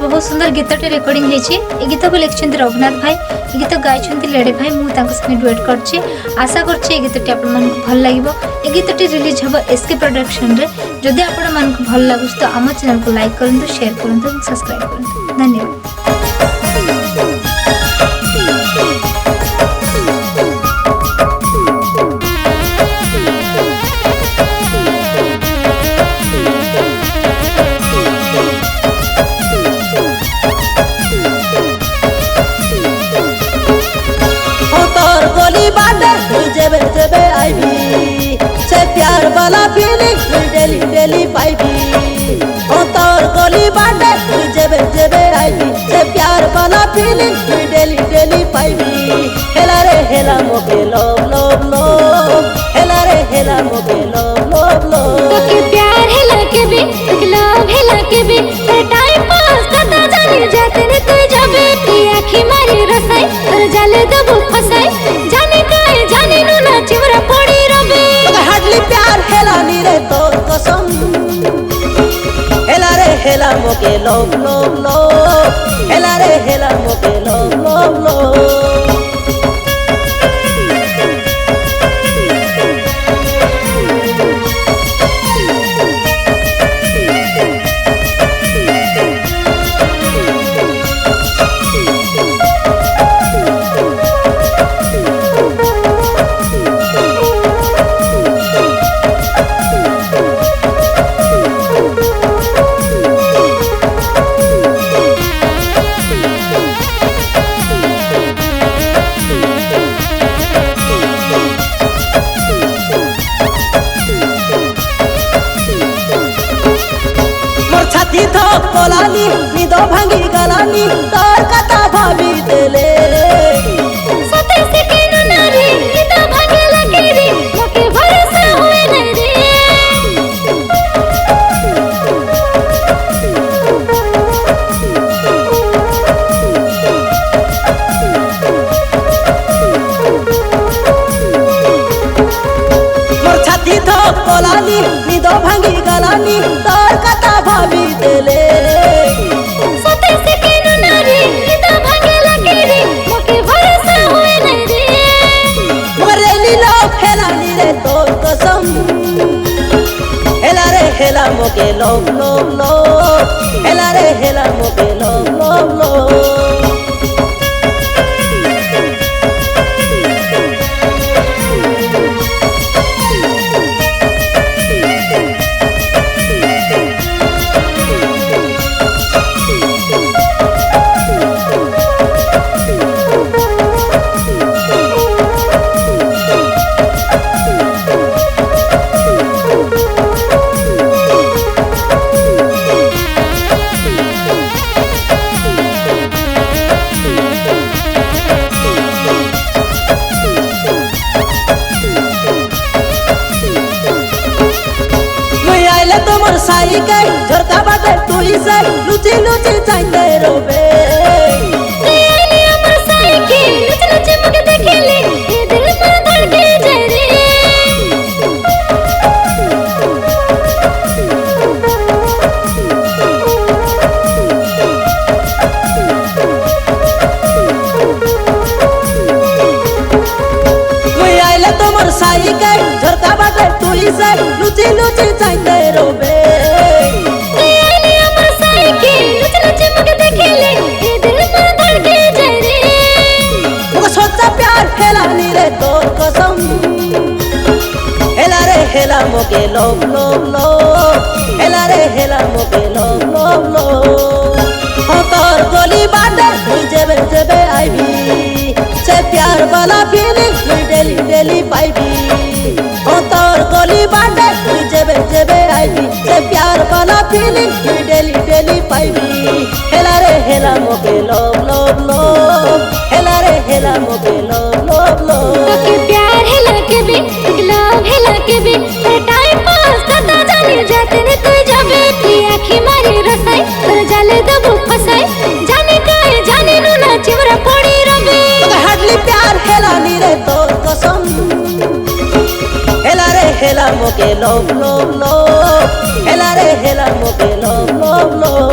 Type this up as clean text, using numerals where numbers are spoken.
बहुत सुंदर गीतटे रेकर्डिंग होती है। गीत को लिखिं रघुनाथ भाई, गीत गाई लेडे भाई। मुझे डुएट कर आशा कर गीतटी आप भल लगे। गीतटी रिलीज हम एसके प्रोडक्शन रे। जदि आपण भल लगुच तो आम चैनल को लाइक करूँ, शेयर करूँ, सब्सक्राइब करूँ। धन्यवाद। जेबे जेबे आईबी से प्यार वाला फीलिंग डेली डेली पाईबी। ओ तोर गोली बाटे जेबे जेबे आईबी से प्यार वाला फीलिंग डेली डेली पाईबी। हेला रे हेला मोके लव लव लव, हेला रे हेला मोके लव लव लव। तोके प्यार हेला के भी, तोके लव हेला के भी, तेरे टाइम पास करता जाने जाते ने तू जाबे। ती आँखी मारी रसाई और जाले दबो फसाई, जाने काहे जाने नु ना चिमरा पड़ी रबे। तोके हटली प्यार हेला नी रे तोर कसम, हेला रे हेला मोके लव लव लव, हेला रे हेला मोके लव लव लव। छाती तो कोलानी निदो भांगी गलानी तोर कथा भाभी देले। सते से केनु नारी निदो भांगे लगे रे, मोके भरोसा होए न रे। मोर छाती तो कोलानी निदो भांगी गलानी तोर कथा भाभी देले। सते से केनु नारी निदो भांगे लगे रे, मोके भरोसा होए न रे। मोरे लीलो हेलानी रे तोर कसम, हेला रे हेला मोके लव लव लव, हेला रे हेला मोके लव लव लव। तोमर साई के झरका बाटे तुई से लुची लुची चाइते रोबे। ते आईली अमर साई के लुच लुच मगे देखेले, ये दिल पर धड़के जाए रे। कोई आइले तोमर साई के झरका बाटे तुई से लुची लुची चाइते रोबे। ते आईली अमर साई के लुच लुच मगे देखेले, ये दिल पर धड़के जाए रे। मुझे सोचा प्यार हेला नी रे तोर कसम, हेला रे हेला मोके लव लव लव, हेला रे हेला मोके लव लव लव। हाँ तोर गोली बाटे तुई जेबे जेबे आईबी से प्यार वाला फीलिंग डेली डेली पाईबी। हाँ तोर गोली बाटे तुई जेबे जेबे आईबी से प्यार वाला फीलिंग डेली डेली पाईबी। हेला रे हेला मोके लव लव लव, हेला रे हेला मोके लव लव लव। तोके प्यार हेला के भी, तोके लव हेला के भी, तेरे टाइम पास करता जाने जाते ने तू जाबे। ती आँखी मारी रसाई और जाले दबो फसाई, जाने काहे जाने नु ना चिमरा पड़ी रबे। तोके हटली प्यार हेला नी रे तोर कसम, हेला रे हेला मोके लव लव लव, हेला रे हेला मोके लव लव लव।